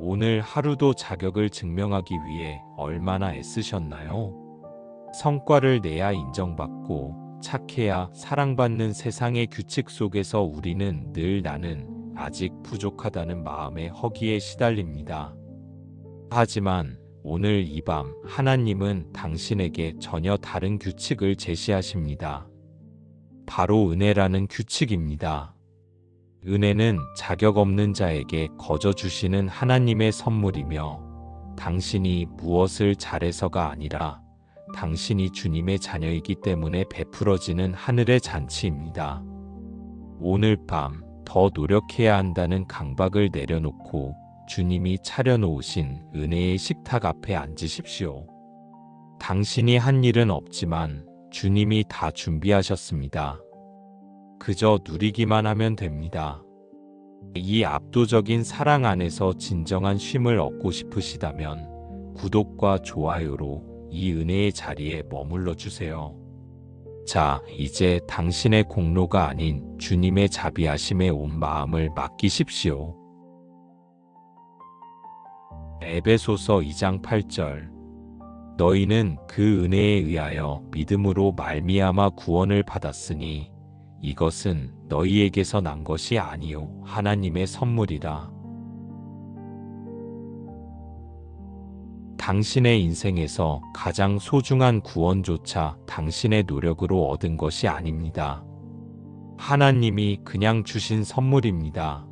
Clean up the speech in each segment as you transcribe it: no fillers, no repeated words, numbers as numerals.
오늘 하루도 자격을 증명하기 위해 얼마나 애쓰셨나요? 성과를 내야 인정받고 착해야 사랑받는 세상의 규칙 속에서 우리는 늘 나는 아직 부족하다는 마음의 허기에 시달립니다. 하지만 오늘 이 밤 하나님은 당신에게 전혀 다른 규칙을 제시하십니다. 바로 은혜라는 규칙입니다. 은혜는 자격 없는 자에게 거저 주시는 하나님의 선물이며 당신이 무엇을 잘해서가 아니라 당신이 주님의 자녀이기 때문에 베풀어지는 하늘의 잔치입니다. 오늘 밤 더 노력해야 한다는 강박을 내려놓고 주님이 차려놓으신 은혜의 식탁 앞에 앉으십시오. 당신이 한 일은 없지만 주님이 다 준비하셨습니다. 그저 누리기만 하면 됩니다. 이 압도적인 사랑 안에서 진정한 쉼을 얻고 싶으시다면 구독과 좋아요로 이 은혜의 자리에 머물러 주세요. 자, 이제 당신의 공로가 아닌 주님의 자비하심에 온 마음을 맡기십시오. 에베소서 2장 8절. 너희는 그 은혜에 의하여 믿음으로 말미암아 구원을 받았으니 이것은 너희에게서 난 것이 아니요 하나님의 선물이라. 당신의 인생에서 가장 소중한 구원조차 당신의 노력으로 얻은 것이 아닙니다. 하나님이 그냥 주신 선물입니다.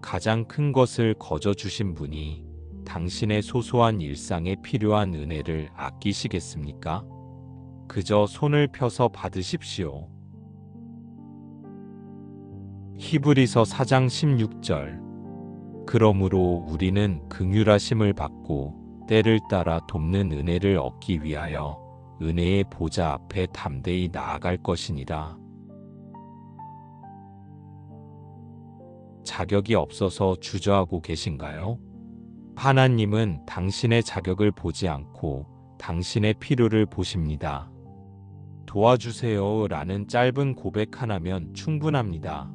가장 큰 것을 거저 주신 분이 당신의 소소한 일상에 필요한 은혜를 아끼시겠습니까? 그저 손을 펴서 받으십시오. 히브리서 4장 16절. 그러므로 우리는 긍휼하심을 받고 때를 따라 돕는 은혜를 얻기 위하여 은혜의 보좌 앞에 담대히 나아갈 것이니라. 자격이 없어서 주저하고 계신가요? 하나님은 당신의 자격을 보지 않고 당신의 필요를 보십니다. 도와주세요 라는 짧은 고백 하나면 충분합니다.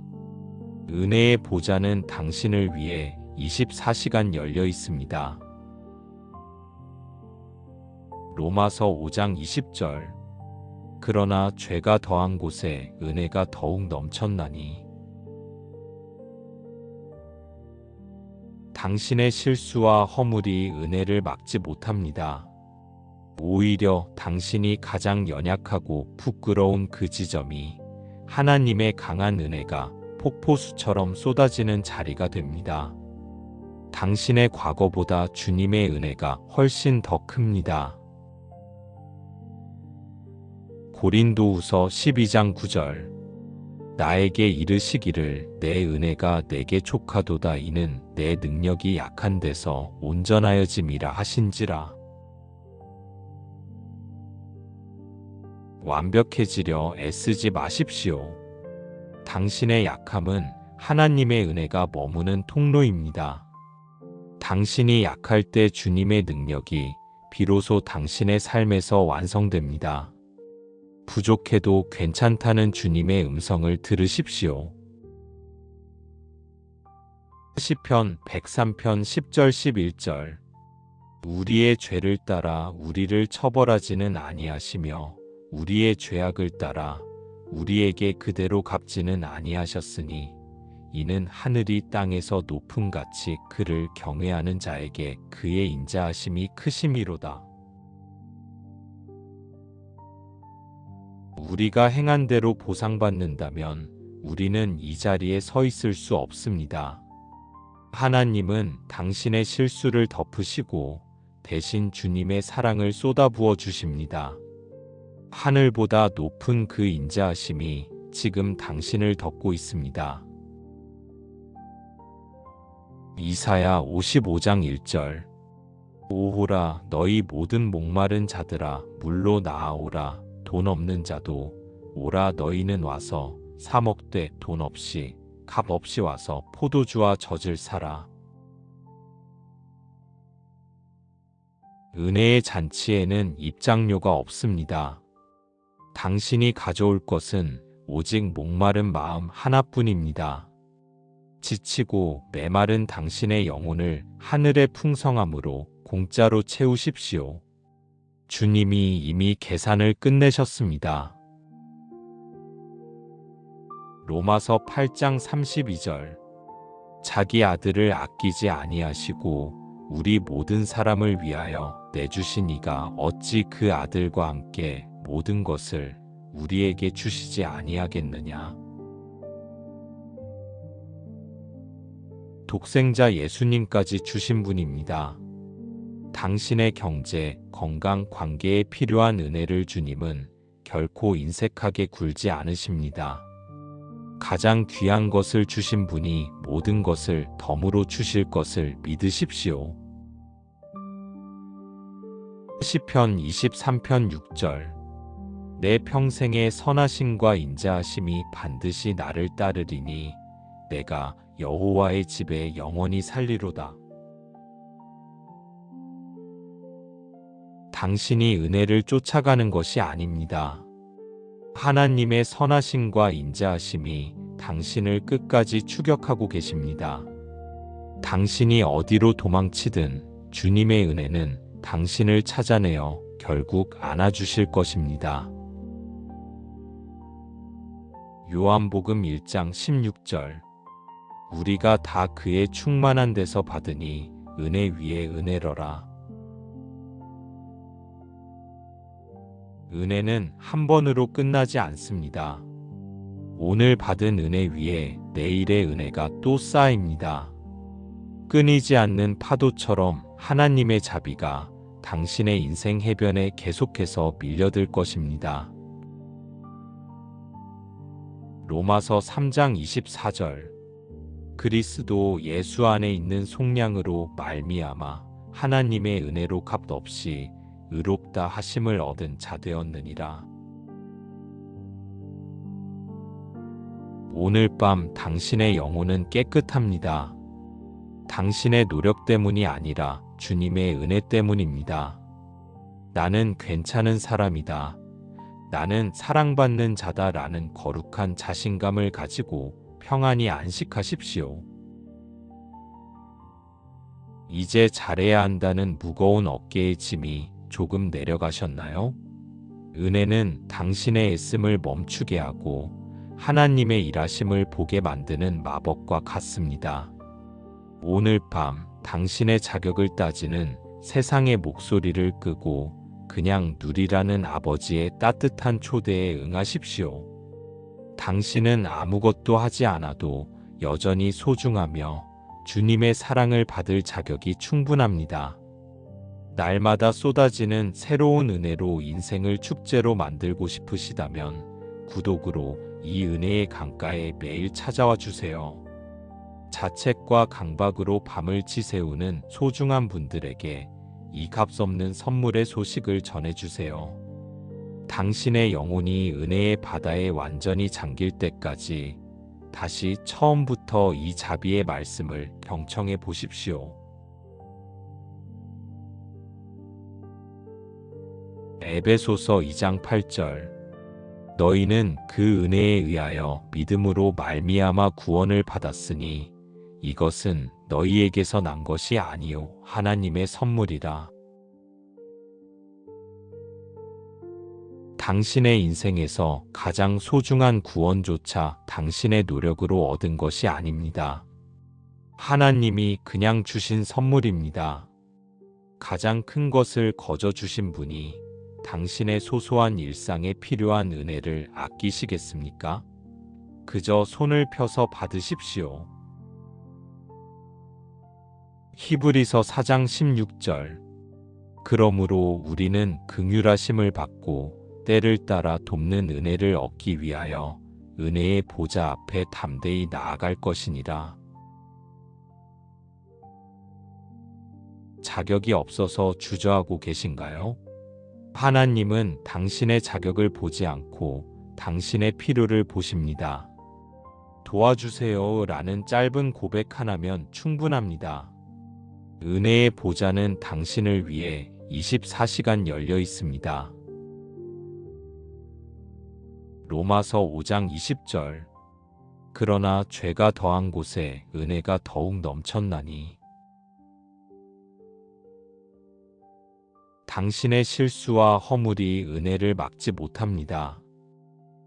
은혜의 보좌는 당신을 위해 24시간 열려 있습니다. 로마서 5장 20절. 그러나 죄가 더한 곳에 은혜가 더욱 넘쳤나니. 당신의 실수와 허물이 은혜를 막지 못합니다. 오히려 당신이 가장 연약하고 부끄러운 그 지점이 하나님의 강한 은혜가 폭포수처럼 쏟아지는 자리가 됩니다. 당신의 과거보다 주님의 은혜가 훨씬 더 큽니다. 고린도후서 12장 9절. 나에게 이르시기를 내 은혜가 내게 족하도다 이는 내 능력이 약한 데서 온전하여짐이라 하신지라. 완벽해지려 애쓰지 마십시오. 당신의 약함은 하나님의 은혜가 머무는 통로입니다. 당신이 약할 때 주님의 능력이 비로소 당신의 삶에서 완성됩니다. 부족해도 괜찮다는 주님의 음성을 들으십시오. 시편 103편 10절 11절. 우리의 죄를 따라 우리를 처벌하지는 아니하시며 우리의 죄악을 따라 우리에게 그대로 갚지는 아니하셨으니 이는 하늘이 땅에서 높음같이 그를 경외하는 자에게 그의 인자하심이 크심이로다. 우리가 행한 대로 보상받는다면 우리는 이 자리에 서 있을 수 없습니다. 하나님은 당신의 실수를 덮으시고 대신 주님의 사랑을 쏟아부어 주십니다. 하늘보다 높은 그 인자하심이 지금 당신을 덮고 있습니다. 이사야 55장 1절. 오호라 너희 모든 목마른 자들아 물로 나아오라. 돈 없는 자도 오라. 너희는 와서 사 먹되 돈 없이 값 없이 와서 포도주와 젖을 사라. 은혜의 잔치에는 입장료가 없습니다. 당신이 가져올 것은 오직 목마른 마음 하나뿐입니다. 지치고 메마른 당신의 영혼을 하늘의 풍성함으로 공짜로 채우십시오. 주님이 이미 계산을 끝내셨습니다. 로마서 8장 32절. 자기 아들을 아끼지 아니하시고 우리 모든 사람을 위하여 내주신 이가 어찌 그 아들과 함께 모든 것을 우리에게 주시지 아니하겠느냐. 독생자 예수님까지 주신 분입니다. 당신의 경제, 건강, 관계에 필요한 은혜를 주님은 결코 인색하게 굴지 않으십니다. 가장 귀한 것을 주신 분이 모든 것을 덤으로 주실 것을 믿으십시오. 시편 23편 6절. 내 평생의 선하심과 인자하심이 반드시 나를 따르리니 내가 여호와의 집에 영원히 살리로다. 당신이 은혜를 쫓아가는 것이 아닙니다. 하나님의 선하심과 인자하심이 당신을 끝까지 추격하고 계십니다. 당신이 어디로 도망치든 주님의 은혜는 당신을 찾아내어 결국 안아주실 것입니다. 요한복음 1장 16절. 우리가 다 그의 충만한 데서 받으니 은혜 위에 은혜로라. 은혜는 한 번으로 끝나지 않습니다. 오늘 받은 은혜 위에 내일의 은혜가 또 쌓입니다. 끊이지 않는 파도처럼 하나님의 자비가 당신의 인생 해변에 계속해서 밀려들 것입니다. 로마서 3장 24절. 그리스도 예수 안에 있는 속량으로 말미암아 하나님의 은혜로 값없이 의롭다 하심을 얻은 자 되었느니라. 오늘 밤 당신의 영혼은 깨끗합니다. 당신의 노력 때문이 아니라 주님의 은혜 때문입니다. 나는 괜찮은 사람이다. 나는 사랑받는 자다라는 거룩한 자신감을 가지고 평안히 안식하십시오. 이제 잘해야 한다는 무거운 어깨의 짐이 조금 내려가셨나요? 은혜는 당신의 애씀을 멈추게 하고 하나님의 일하심을 보게 만드는 마법과 같습니다. 오늘 밤 당신의 자격을 따지는 세상의 목소리를 끄고 그냥 누리라는 아버지의 따뜻한 초대에 응하십시오. 당신은 아무것도 하지 않아도 여전히 소중하며 주님의 사랑을 받을 자격이 충분합니다. 날마다 쏟아지는 새로운 은혜로 인생을 축제로 만들고 싶으시다면 구독으로 이 은혜의 강가에 매일 찾아와 주세요. 자책과 강박으로 밤을 지새우는 소중한 분들에게 이 값없는 선물의 소식을 전해주세요. 당신의 영혼이 은혜의 바다에 완전히 잠길 때까지 다시 처음부터 이 자비의 말씀을 경청해 보십시오. 에베소서 2장 8절. 너희는 그 은혜에 의하여 믿음으로 말미암아 구원을 받았으니 이것은 너희에게서 난 것이 아니요 하나님의 선물이라. 당신의 인생에서 가장 소중한 구원조차 당신의 노력으로 얻은 것이 아닙니다. 하나님이 그냥 주신 선물입니다. 가장 큰 것을 거저 주신 분이 당신의 소소한 일상에 필요한 은혜를 아끼시겠습니까? 그저 손을 펴서 받으십시오. 히브리서 4장 16절. 그러므로 우리는 긍휼하심을 받고 때를 따라 돕는 은혜를 얻기 위하여 은혜의 보좌 앞에 담대히 나아갈 것이니라. 자격이 없어서 주저하고 계신가요? 하나님은 당신의 자격을 보지 않고 당신의 필요를 보십니다. 도와주세요 라는 짧은 고백 하나면 충분합니다. 은혜의 보좌는 당신을 위해 24시간 열려 있습니다. 로마서 5장 20절. 그러나 죄가 더한 곳에 은혜가 더욱 넘쳤나니 당신의 실수와 허물이 은혜를 막지 못합니다.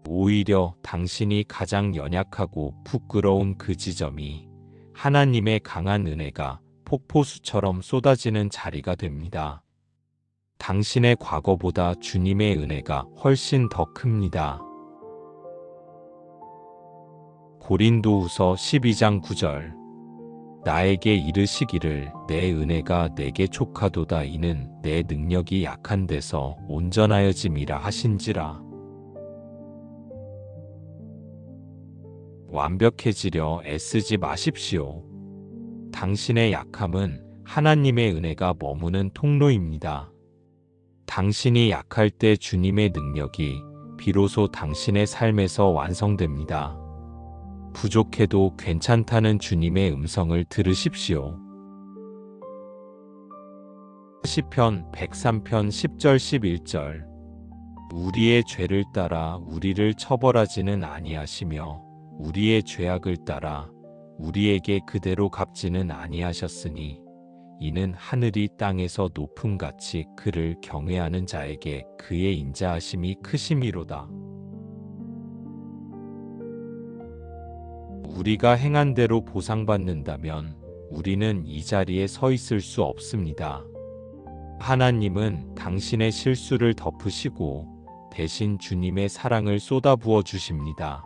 오히려 당신이 가장 연약하고 부끄러운 그 지점이 하나님의 강한 은혜가 폭포수처럼 쏟아지는 자리가 됩니다. 당신의 과거보다 주님의 은혜가 훨씬 더 큽니다. 고린도후서 12장 9절 나에게 이르시기를 내 은혜가 내게 족하도다 이는 내 능력이 약한 데서 온전하여짐이라 하신지라. 완벽해지려 애쓰지 마십시오. 당신의 약함은 하나님의 은혜가 머무는 통로입니다. 당신이 약할 때 주님의 능력이 비로소 당신의 삶에서 완성됩니다. 부족해도 괜찮다는 주님의 음성을 들으십시오. 시편 103편 10절 11절 우리의 죄를 따라 우리를 처벌하지는 아니하시며 우리의 죄악을 따라 우리에게 그대로 갚지는 아니하셨으니 이는 하늘이 땅에서 높음같이 그를 경외하는 자에게 그의 인자하심이 크심이로다. 우리가 행한 대로 보상받는다면 우리는 이 자리에 서 있을 수 없습니다. 하나님은 당신의 실수를 덮으시고 대신 주님의 사랑을 쏟아부어 주십니다.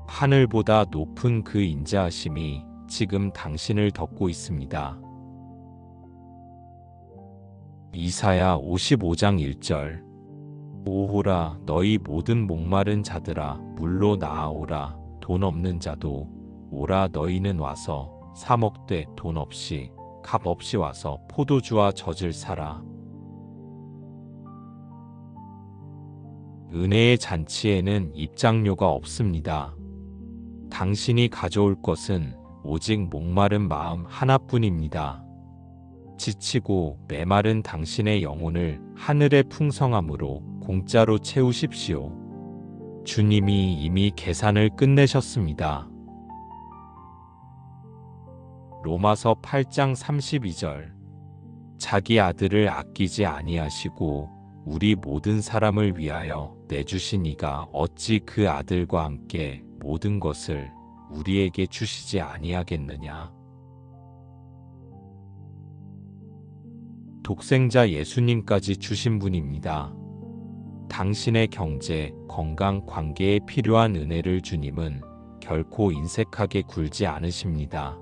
하늘보다 높은 그 인자하심이 지금 당신을 덮고 있습니다. 이사야 55장 1절 오호라 너희 모든 목마른 자들아 물로 나아오라 돈 없는 자도 오라 너희는 와서 사 먹되 돈 없이 값 없이 와서 포도주와 젖을 사라. 은혜의 잔치에는 입장료가 없습니다. 당신이 가져올 것은 오직 목마른 마음 하나뿐입니다. 지치고 메마른 당신의 영혼을 하늘의 풍성함으로 공짜로 채우십시오. 주님이 이미 계산을 끝내셨습니다. 로마서 8장 32절 자기 아들을 아끼지 아니하시고 우리 모든 사람을 위하여 내주신 이가 어찌 그 아들과 함께 모든 것을 우리에게 주시지 아니하겠느냐. 독생자 예수님까지 주신 분입니다. 당신의 경제, 건강, 관계에 필요한 은혜를 주님은 결코 인색하게 굴지 않으십니다.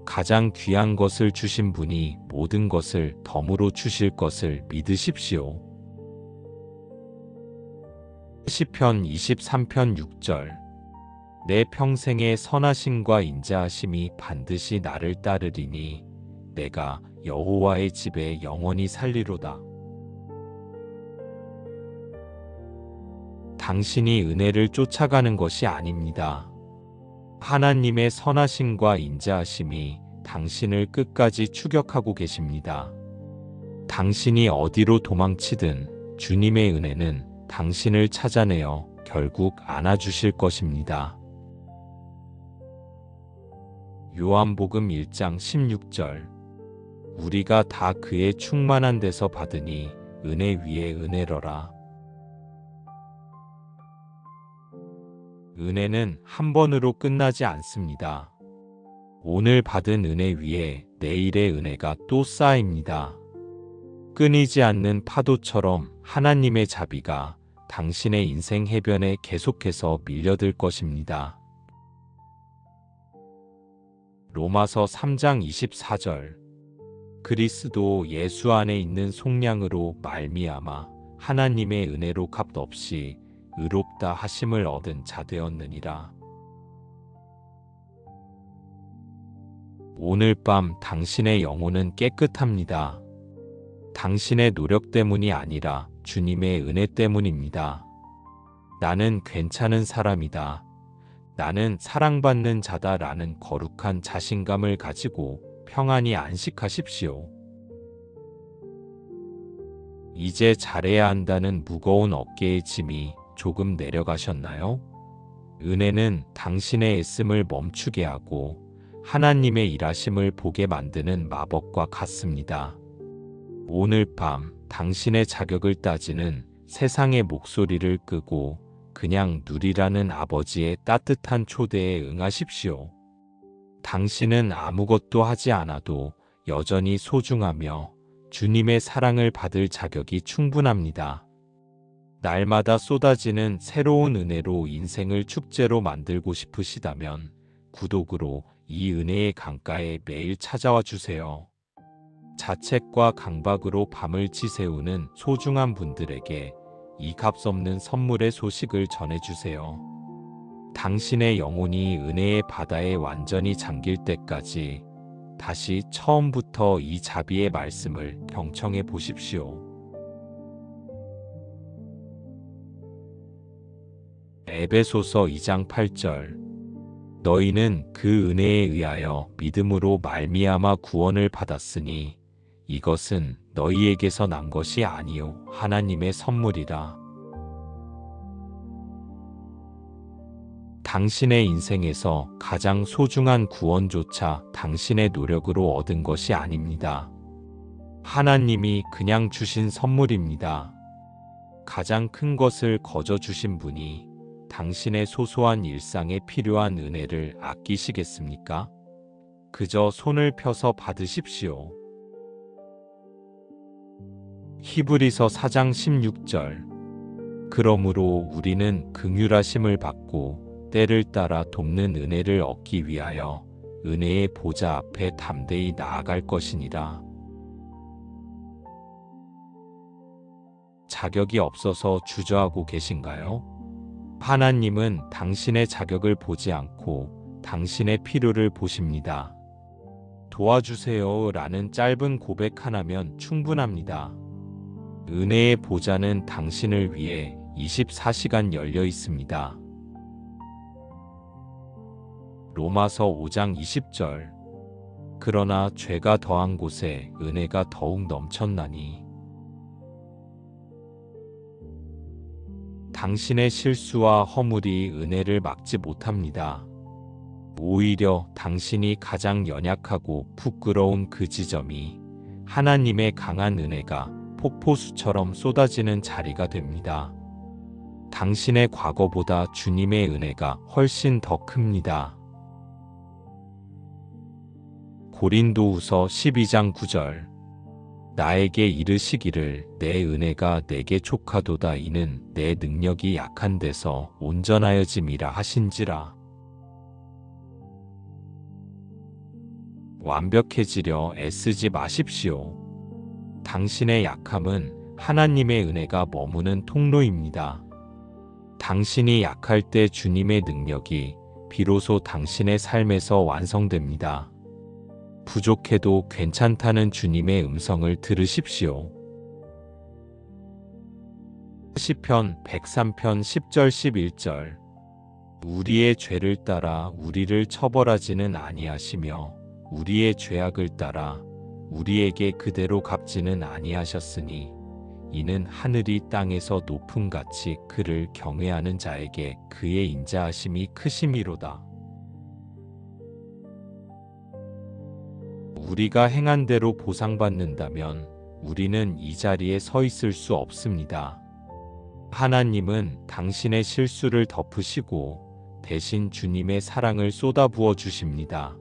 가장 귀한 것을 주신 분이 모든 것을 덤으로 주실 것을 믿으십시오. 시편 23편 6절 내 평생의 선하심과 인자하심이 반드시 나를 따르리니 내가 여호와의 집에 영원히 살리로다. 당신이 은혜를 쫓아가는 것이 아닙니다. 하나님의 선하심과 인자하심이 당신을 끝까지 추격하고 계십니다. 당신이 어디로 도망치든 주님의 은혜는 당신을 찾아내어 결국 안아주실 것입니다. 요한복음 1장 16절 우리가 다 그의 충만한 데서 받으니 은혜 위에 은혜로라. 은혜는 한 번으로 끝나지 않습니다. 오늘 받은 은혜 위에 내일의 은혜가 또 쌓입니다. 끊이지 않는 파도처럼 하나님의 자비가 당신의 인생 해변에 계속해서 밀려들 것입니다. 로마서 3장 24절 그리스도 예수 안에 있는 속량으로 말미암아 하나님의 은혜로 값없이 의롭다 하심을 얻은 자 되었느니라. 오늘 밤 당신의 영혼은 깨끗합니다. 당신의 노력 때문이 아니라 주님의 은혜 때문입니다. 나는 괜찮은 사람이다. 나는 사랑받는 자다라는 거룩한 자신감을 가지고 평안히 안식하십시오. 이제 잘해야 한다는 무거운 어깨의 짐이 조금 내려가셨나요? 은혜는 당신의 애씀을 멈추게 하고 하나님의 일하심을 보게 만드는 마법과 같습니다. 오늘 밤 당신의 자격을 따지는 세상의 목소리를 끄고 그냥 누리라는 아버지의 따뜻한 초대에 응하십시오. 당신은 아무것도 하지 않아도 여전히 소중하며 주님의 사랑을 받을 자격이 충분합니다. 날마다 쏟아지는 새로운 은혜로 인생을 축제로 만들고 싶으시다면 구독으로 이 은혜의 강가에 매일 찾아와 주세요. 자책과 강박으로 밤을 지새우는 소중한 분들에게 이 값없는 선물의 소식을 전해주세요. 당신의 영혼이 은혜의 바다에 완전히 잠길 때까지 다시 처음부터 이 자비의 말씀을 경청해 보십시오. 에베소서 2장 8절 너희는 그 은혜에 의하여 믿음으로 말미암아 구원을 받았으니 이것은 너희에게서 난 것이 아니요 하나님의 선물이라. 당신의 인생에서 가장 소중한 구원조차 당신의 노력으로 얻은 것이 아닙니다. 하나님이 그냥 주신 선물입니다. 가장 큰 것을 거저 주신 분이 당신의 소소한 일상에 필요한 은혜를 아끼시겠습니까? 그저 손을 펴서 받으십시오. 히브리서 4장 16절 그러므로 우리는 긍휼하심을 받고 때를 따라 돕는 은혜를 얻기 위하여 은혜의 보좌 앞에 담대히 나아갈 것이니라. 자격이 없어서 주저하고 계신가요? 하나님은 당신의 자격을 보지 않고 당신의 필요를 보십니다. 도와주세요 라는 짧은 고백 하나면 충분합니다. 은혜의 보좌는 당신을 위해 24시간 열려 있습니다. 로마서 5장 20절 그러나 죄가 더한 곳에 은혜가 더욱 넘쳤나니 당신의 실수와 허물이 은혜를 막지 못합니다. 오히려 당신이 가장 연약하고 부끄러운 그 지점이 하나님의 강한 은혜가 폭포수처럼 쏟아지는 자리가 됩니다. 당신의 과거보다 주님의 은혜가 훨씬 더 큽니다. 고린도후서 12장 9절 나에게 이르시기를 내 은혜가 내게 족하도다 이는 내 능력이 약한 데서 온전하여짐이라 하신지라. 완벽해지려 애쓰지 마십시오. 당신의 약함은 하나님의 은혜가 머무는 통로입니다. 당신이 약할 때 주님의 능력이 비로소 당신의 삶에서 완성됩니다. 부족해도 괜찮다는 주님의 음성을 들으십시오. 시편 103편 10절 11절 우리의 죄를 따라 우리를 처벌하지는 아니하시며 우리의 죄악을 따라 우리에게 그대로 갚지는 아니하셨으니 이는 하늘이 땅에서 높음같이 그를 경외하는 자에게 그의 인자하심이 크심이로다. 우리가 행한 대로 보상받는다면 우리는 이 자리에 서 있을 수 없습니다. 하나님은 당신의 실수를 덮으시고 대신 주님의 사랑을 쏟아부어 주십니다.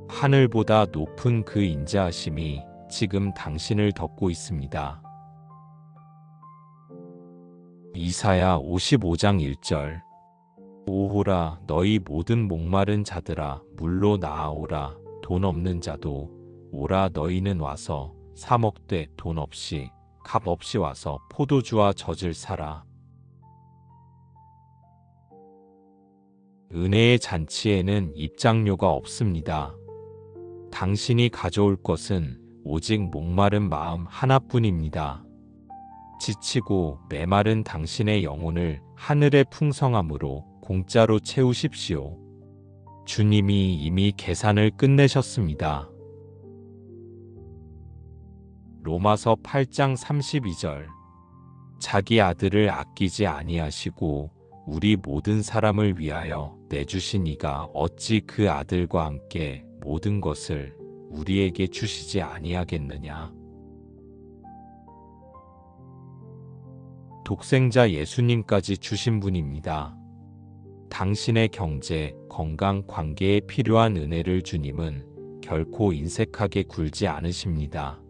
하늘보다 높은 그 인자하심이 지금 당신을 덮고 있습니다. 이사야 55장 1절 오호라 너희 모든 목마른 자들아 물로 나아오라 돈 없는 자도 오라 너희는 와서 사 먹되 돈 없이 값 없이 와서 포도주와 젖을 사라. 은혜의 잔치에는 입장료가 없습니다. 당신이 가져올 것은 오직 목마른 마음 하나뿐입니다. 지치고 메마른 당신의 영혼을 하늘의 풍성함으로 공짜로 채우십시오. 주님이 이미 계산을 끝내셨습니다. 로마서 8장 32절 자기 아들을 아끼지 아니하시고 우리 모든 사람을 위하여 내주신 이가 어찌 그 아들과 함께 모든 것을 우리에게 주시지 아니하겠느냐. 독생자 예수님까지 주신 분입니다. 당신의 경제, 건강, 관계에 필요한 은혜를 주님은 결코 인색하게 굴지 않으십니다.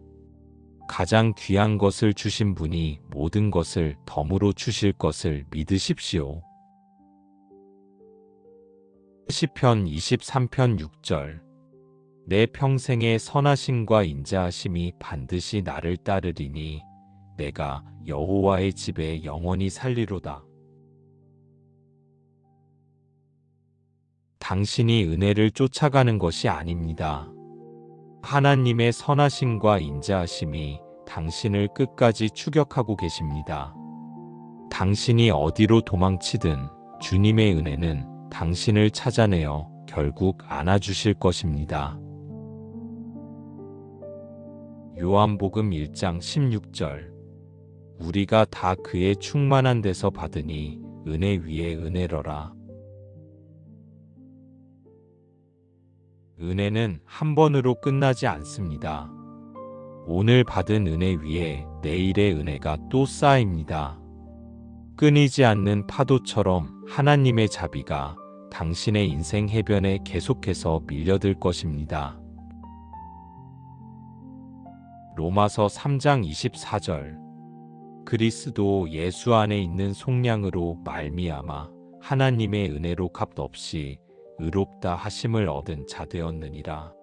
가장 귀한 것을 주신 분이 모든 것을 덤으로 주실 것을 믿으십시오. 시편 23편 6절. 내 평생의 선하심과 인자하심이 반드시 나를 따르리니 내가 여호와의 집에 영원히 살리로다. 당신이 은혜를 쫓아가는 것이 아닙니다. 하나님의 선하심과 인자하심이 당신을 끝까지 추격하고 계십니다. 당신이 어디로 도망치든 주님의 은혜는 당신을 찾아내어 결국 안아주실 것입니다. 요한복음 1장 16절. 우리가 다 그의 충만한 데서 받으니 은혜 위에 은혜로라. 은혜는 한 번으로 끝나지 않습니다. 오늘 받은 은혜 위에 내일의 은혜가 또 쌓입니다. 끊이지 않는 파도처럼 하나님의 자비가 당신의 인생 해변에 계속해서 밀려들 것입니다. 로마서 3장 24절. 그리스도 예수 안에 있는 속량으로 말미암아 하나님의 은혜로 값없이 의롭다 하심을 얻은 자 되었느니라.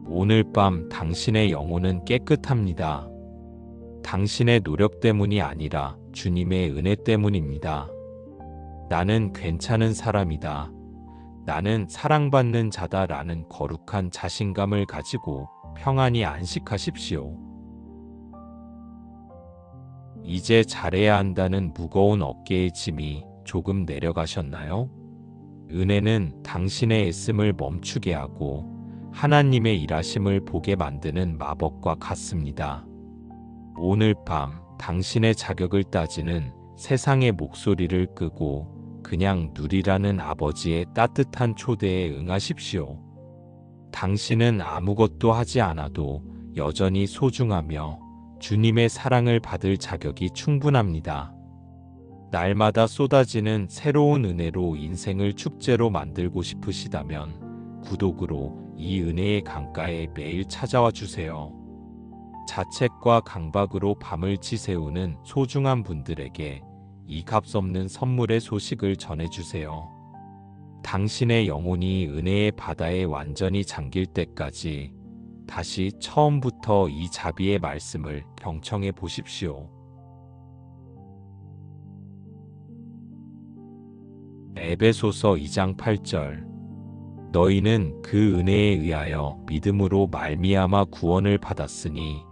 오늘 밤 당신의 영혼은 깨끗합니다. 당신의 노력 때문이 아니라 주님의 은혜 때문입니다. 나는 괜찮은 사람이다. 나는 사랑받는 자다라는 거룩한 자신감을 가지고 평안히 안식하십시오. 이제 잘해야 한다는 무거운 어깨의 짐이 조금 내려가셨나요? 은혜는 당신의 애씀을 멈추게 하고 하나님의 일하심을 보게 만드는 마법과 같습니다. 오늘 밤 당신의 자격을 따지는 세상의 목소리를 끄고 그냥 누리라는 아버지의 따뜻한 초대에 응하십시오. 당신은 아무것도 하지 않아도 여전히 소중하며 주님의 사랑을 받을 자격이 충분합니다. 날마다 쏟아지는 새로운 은혜로 인생을 축제로 만들고 싶으시다면 구독으로 이 은혜의 강가에 매일 찾아와 주세요. 자책과 강박으로 밤을 지새우는 소중한 분들에게 이 값없는 선물의 소식을 전해주세요. 당신의 영혼이 은혜의 바다에 완전히 잠길 때까지 다시 처음부터 이 자비의 말씀을 경청해 보십시오. 에베소서 2장 8절. 너희는 그 은혜에 의하여 믿음으로 말미암아 구원을 받았으니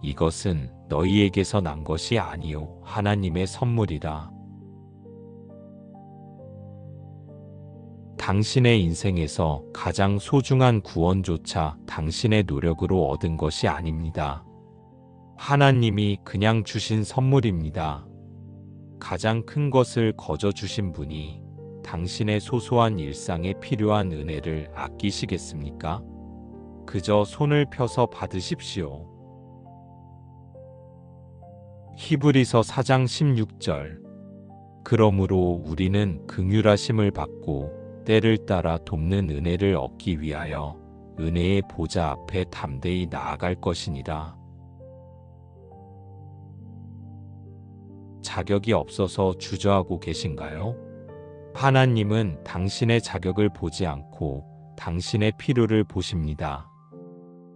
이것은 너희에게서 난 것이 아니요 하나님의 선물이라. 당신의 인생에서 가장 소중한 구원조차 당신의 노력으로 얻은 것이 아닙니다. 하나님이 그냥 주신 선물입니다. 가장 큰 것을 거저 주신 분이 당신의 소소한 일상에 필요한 은혜를 아끼시겠습니까? 그저 손을 펴서 받으십시오. 히브리서 4장 16절. 그러므로 우리는 긍휼하심을 받고 때를 따라 돕는 은혜를 얻기 위하여 은혜의 보좌 앞에 담대히 나아갈 것이니라. 자격이 없어서 주저하고 계신가요? 하나님은 당신의 자격을 보지 않고 당신의 필요를 보십니다.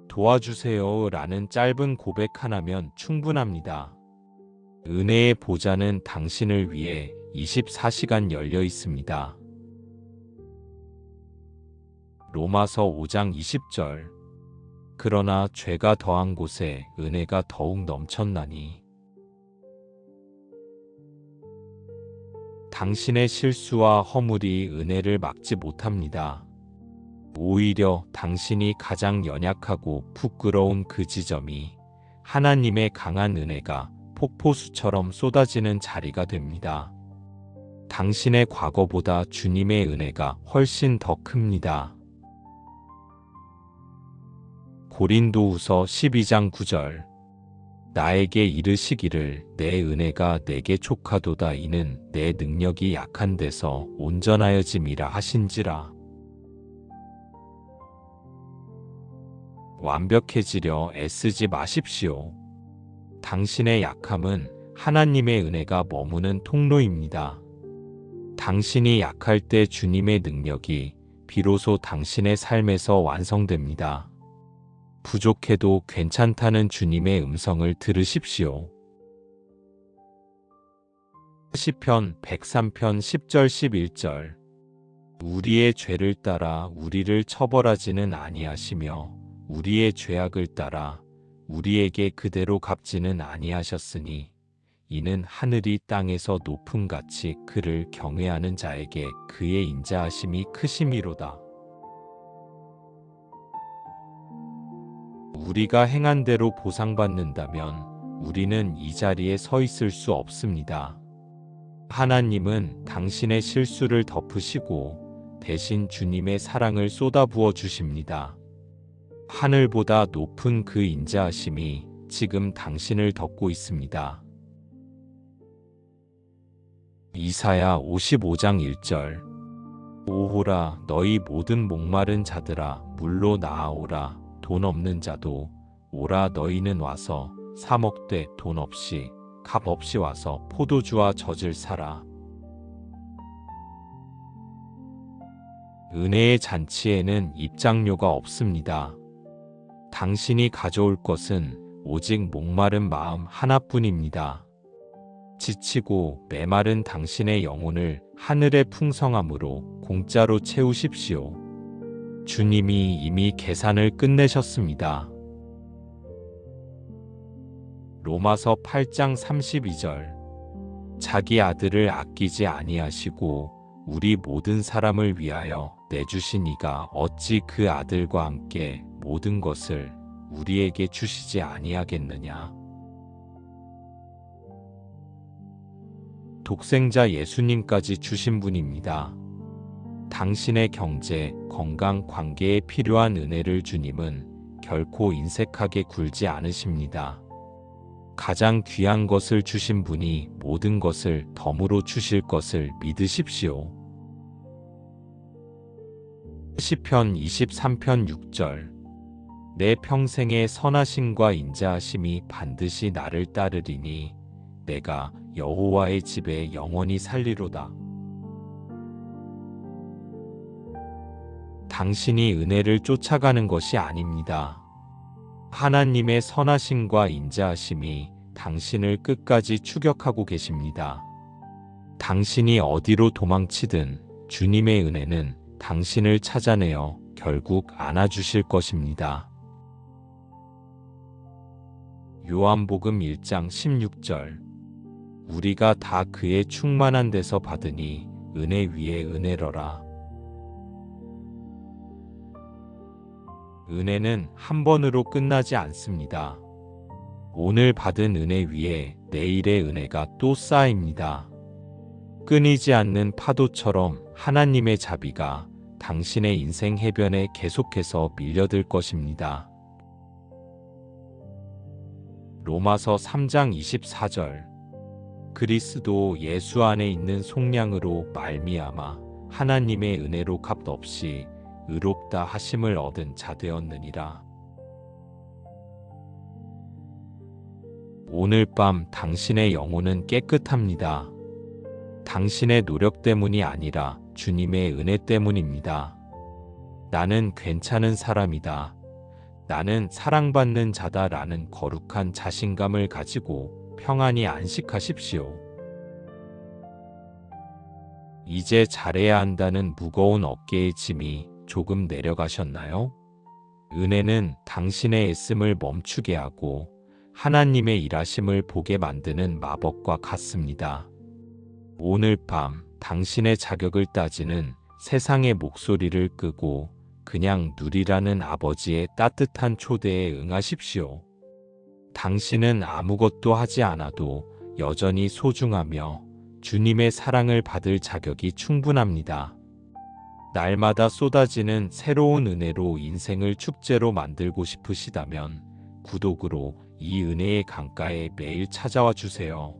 도와주세요 라는 짧은 고백 하나면 충분합니다. 은혜의 보좌는 당신을 위해 24시간 열려 있습니다. 로마서 5장 20절. 그러나 죄가 더한 곳에 은혜가 더욱 넘쳤나니. 당신의 실수와 허물이 은혜를 막지 못합니다. 오히려 당신이 가장 연약하고 부끄러운 그 지점이 하나님의 강한 은혜가 폭포수처럼 쏟아지는 자리가 됩니다. 당신의 과거보다 주님의 은혜가 훨씬 더 큽니다. 고린도후서 12장 9절. 나에게 이르시기를 내 은혜가 내게 족하도다. 이는 내 능력이 약한 데서 온전하여짐이라 하신지라. 완벽해지려 애쓰지 마십시오. 당신의 약함은 하나님의 은혜가 머무는 통로입니다. 당신이 약할 때 주님의 능력이 비로소 당신의 삶에서 완성됩니다. 부족해도 괜찮다는 주님의 음성을 들으십시오. 시편 103편 10절 11절. 우리의 죄를 따라 우리를 처벌하지는 아니하시며 우리의 죄악을 따라 우리에게 그대로 갚지는 아니하셨으니 이는 하늘이 땅에서 높음같이 그를 경외하는 자에게 그의 인자하심이 크심이로다. 우리가 행한 대로 보상받는다면 우리는 이 자리에 서 있을 수 없습니다. 하나님은 당신의 실수를 덮으시고 대신 주님의 사랑을 쏟아부어 주십니다. 하늘보다 높은 그 인자하심이 지금 당신을 덮고 있습니다. 이사야 55장 1절. 오호라 너희 모든 목마른 자들아 물로 나아오라. 돈 없는 자도 오라. 너희는 와서 사 먹되 돈 없이 값 없이 와서 포도주와 젖을 사라. 은혜의 잔치에는 입장료가 없습니다. 당신이 가져올 것은 오직 목마른 마음 하나뿐입니다. 지치고 메마른 당신의 영혼을 하늘의 풍성함으로 공짜로 채우십시오. 주님이 이미 계산을 끝내셨습니다. 로마서 8장 32절. 자기 아들을 아끼지 아니하시고 우리 모든 사람을 위하여 내주신 이가 어찌 그 아들과 함께 모든 것을 우리에게 주시지 아니하겠느냐. 독생자 예수님까지 주신 분입니다. 당신의 경제, 건강, 관계에 필요한 은혜를 주님은 결코 인색하게 굴지 않으십니다. 가장 귀한 것을 주신 분이 모든 것을 덤으로 주실 것을 믿으십시오. 시편 23편 6절. 내 평생의 선하심과 인자하심이 반드시 나를 따르리니 내가 여호와의 집에 영원히 살리로다. 당신이 은혜를 쫓아가는 것이 아닙니다. 하나님의 선하심과 인자하심이 당신을 끝까지 추격하고 계십니다. 당신이 어디로 도망치든 주님의 은혜는 당신을 찾아내어 결국 안아주실 것입니다. 요한복음 1장 16절. 우리가 다 그의 충만한 데서 받으니 은혜 위에 은혜로라. 은혜는 한 번으로 끝나지 않습니다. 오늘 받은 은혜 위에 내일의 은혜가 또 쌓입니다. 끊이지 않는 파도처럼 하나님의 자비가 당신의 인생 해변에 계속해서 밀려들 것입니다. 로마서 3장 24절. 그리스도 예수 안에 있는 속량으로 말미암아 하나님의 은혜로 값없이 의롭다 하심을 얻은 자 되었느니라. 오늘 밤 당신의 영혼은 깨끗합니다. 당신의 노력 때문이 아니라 주님의 은혜 때문입니다. 나는 괜찮은 사람이다. 나는 사랑받는 자다라는 거룩한 자신감을 가지고 평안히 안식하십시오. 이제 잘해야 한다는 무거운 어깨의 짐이 조금 내려가셨나요? 은혜는 당신의 애씀을 멈추게 하고 하나님의 일하심을 보게 만드는 마법과 같습니다. 오늘 밤 당신의 자격을 따지는 세상의 목소리를 끄고 그냥 누리라는 아버지의 따뜻한 초대에 응하십시오. 당신은 아무것도 하지 않아도 여전히 소중하며 주님의 사랑을 받을 자격이 충분합니다. 날마다 쏟아지는 새로운 은혜로 인생을 축제로 만들고 싶으시다면 구독으로 이 은혜의 강가에 매일 찾아와 주세요.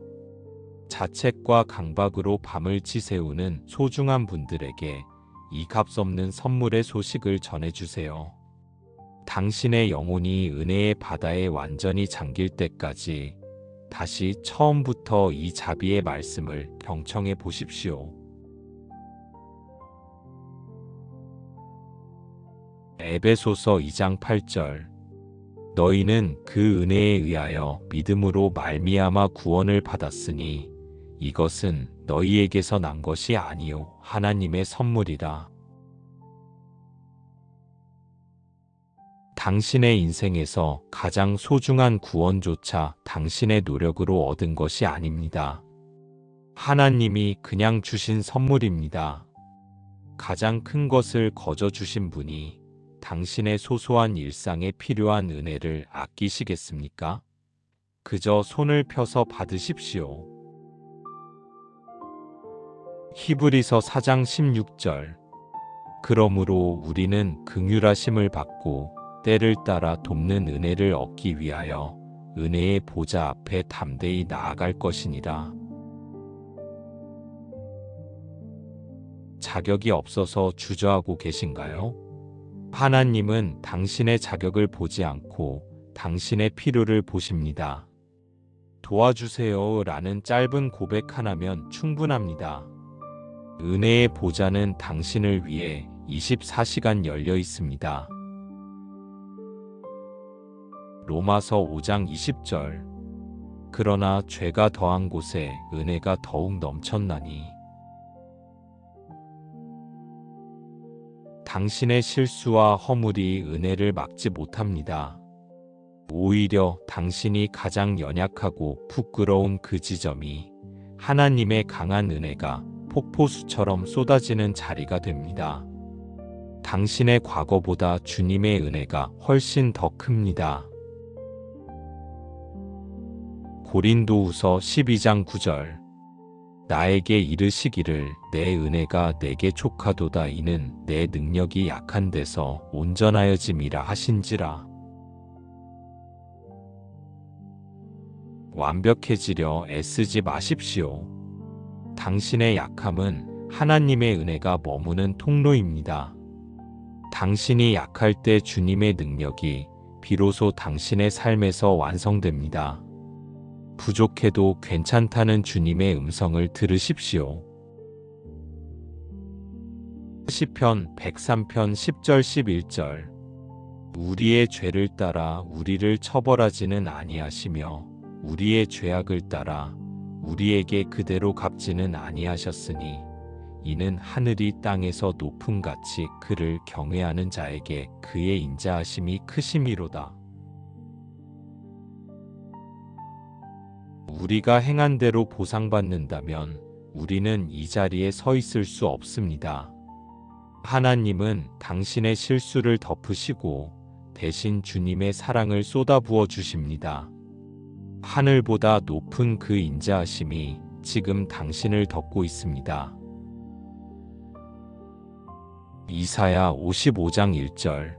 자책과 강박으로 밤을 지새우는 소중한 분들에게 이 값없는 선물의 소식을 전해주세요. 당신의 영혼이 은혜의 바다에 완전히 잠길 때까지 다시 처음부터 이 자비의 말씀을 경청해 보십시오. 에베소서 2장 8절. 너희는 그 은혜에 의하여 믿음으로 말미암아 구원을 받았으니 이것은 너희에게서 난 것이 아니요 하나님의 선물이라. 당신의 인생에서 가장 소중한 구원조차 당신의 노력으로 얻은 것이 아닙니다. 하나님이 그냥 주신 선물입니다. 가장 큰 것을 거저 주신 분이 당신의 소소한 일상에 필요한 은혜를 아끼시겠습니까? 그저 손을 펴서 받으십시오. 히브리서 4장 16절. 그러므로 우리는 긍휼하심을 받고 때를 따라 돕는 은혜를 얻기 위하여 은혜의 보좌 앞에 담대히 나아갈 것이니라. 자격이 없어서 주저하고 계신가요? 하나님은 당신의 자격을 보지 않고 당신의 필요를 보십니다. 도와주세요 라는 짧은 고백 하나면 충분합니다. 은혜의 보좌는 당신을 위해 24시간 열려 있습니다. 로마서 5장 20절. 그러나 죄가 더한 곳에 은혜가 더욱 넘쳤나니. 당신의 실수와 허물이 은혜를 막지 못합니다. 오히려 당신이 가장 연약하고 부끄러운 그 지점이 하나님의 강한 은혜가 폭포수처럼 쏟아지는 자리가 됩니다. 당신의 과거보다 주님의 은혜가 훨씬 더 큽니다. 고린도후서 12장 9절. 나에게 이르시기를 내 은혜가 내게 족하도다 이는 내 능력이 약한 데서 온전하여짐이라 하신지라. 완벽해지려 애쓰지 마십시오. 당신의 약함은 하나님의 은혜가 머무는 통로입니다. 당신이 약할 때 주님의 능력이 비로소 당신의 삶에서 완성됩니다. 부족해도 괜찮다는 주님의 음성을 들으십시오. 시편 103편 10절 11절. 우리의 죄를 따라 우리를 처벌하지는 아니하시며 우리의 죄악을 따라 우리에게 그대로 갚지는 아니하셨으니 이는 하늘이 땅에서 높음같이 그를 경외하는 자에게 그의 인자하심이 크심이로다. 우리가 행한 대로 보상받는다면 우리는 이 자리에 서 있을 수 없습니다. 하나님은 당신의 실수를 덮으시고 대신 주님의 사랑을 쏟아부어 주십니다. 하늘보다 높은 그 인자하심이 지금 당신을 덮고 있습니다. 이사야 55장 1절.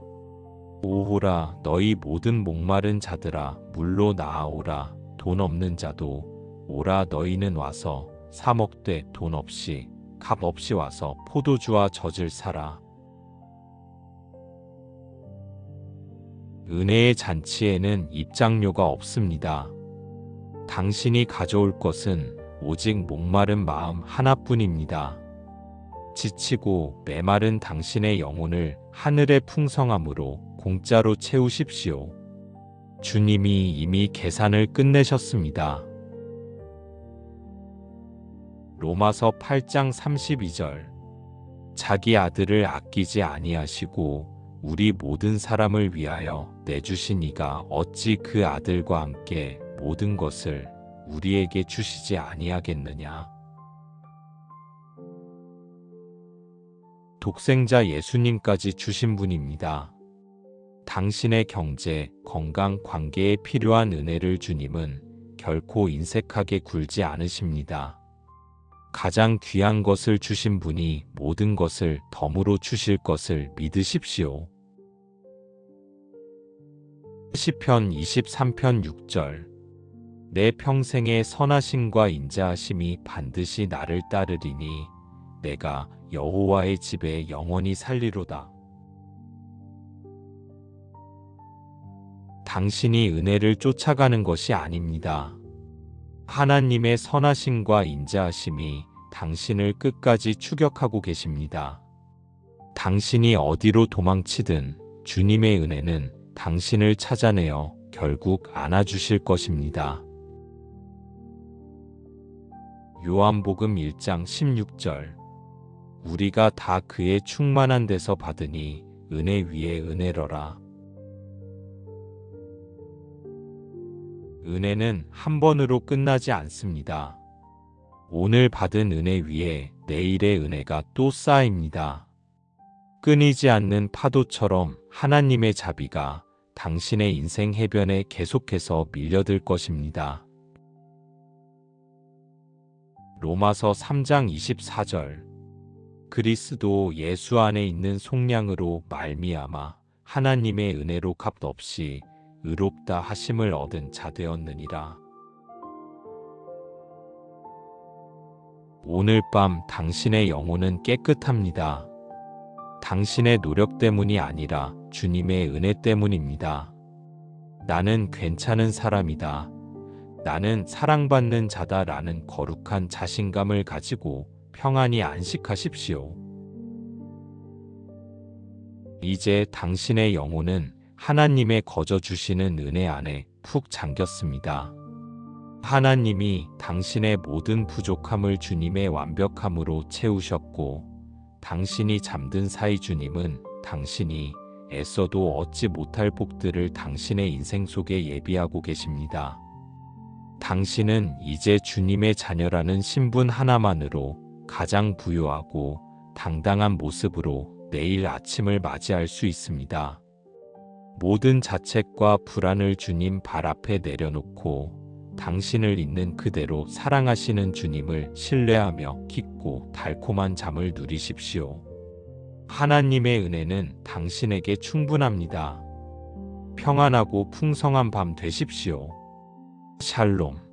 오호라 너희 모든 목마른 자들아 물로 나아오라. 돈 없는 자도 오라 너희는 와서 사 먹되 돈 없이 값 없이 와서 포도주와 젖을 사라. 은혜의 잔치에는 입장료가 없습니다. 당신이 가져올 것은 오직 목마른 마음 하나뿐입니다. 지치고 메마른 당신의 영혼을 하늘의 풍성함으로 공짜로 채우십시오. 주님이 이미 계산을 끝내셨습니다. 로마서 8장 32절. 자기 아들을 아끼지 아니하시고 우리 모든 사람을 위하여 내주신 이가 어찌 그 아들과 함께 모든 것을 우리에게 주시지 아니하겠느냐. 독생자 예수님까지 주신 분입니다. 당신의 경제, 건강, 관계에 필요한 은혜를 주님은 결코 인색하게 굴지 않으십니다. 가장 귀한 것을 주신 분이 모든 것을 덤으로 주실 것을 믿으십시오. 시편 23편 6절. 내 평생의 선하심과 인자하심이 반드시 나를 따르리니 내가 여호와의 집에 영원히 살리로다. 당신이 은혜를 쫓아가는 것이 아닙니다. 하나님의 선하심과 인자하심이 당신을 끝까지 추격하고 계십니다. 당신이 어디로 도망치든 주님의 은혜는 당신을 찾아내어 결국 안아주실 것입니다. 요한복음 1장 16절. 우리가 다 그의 충만한 데서 받으니 은혜 위에 은혜로라. 은혜는 한 번으로 끝나지 않습니다. 오늘 받은 은혜 위에 내일의 은혜가 또 쌓입니다. 끊이지 않는 파도처럼 하나님의 자비가 당신의 인생 해변에 계속해서 밀려들 것입니다. 로마서 3장 24절. 그리스도 예수 안에 있는 속량으로 말미암아 하나님의 은혜로 값없이 의롭다 하심을 얻은 자 되었느니라. 오늘 밤 당신의 영혼은 깨끗합니다. 당신의 노력 때문이 아니라 주님의 은혜 때문입니다. 나는 괜찮은 사람이다. 나는 사랑받는 자다라는 거룩한 자신감을 가지고 평안히 안식하십시오. 이제 당신의 영혼은 하나님의 거저 주시는 은혜 안에 푹 잠겼습니다. 하나님이 당신의 모든 부족함을 주님의 완벽함으로 채우셨고, 당신이 잠든 사이 주님은 당신이 애써도 얻지 못할 복들을 당신의 인생 속에 예비하고 계십니다. 당신은 이제 주님의 자녀라는 신분 하나만으로 가장 부유하고 당당한 모습으로 내일 아침을 맞이할 수 있습니다. 모든 자책과 불안을 주님 발 앞에 내려놓고 당신을 있는 그대로 사랑하시는 주님을 신뢰하며 깊고 달콤한 잠을 누리십시오. 하나님의 은혜는 당신에게 충분합니다. 평안하고 풍성한 밤 되십시오. 샬롬.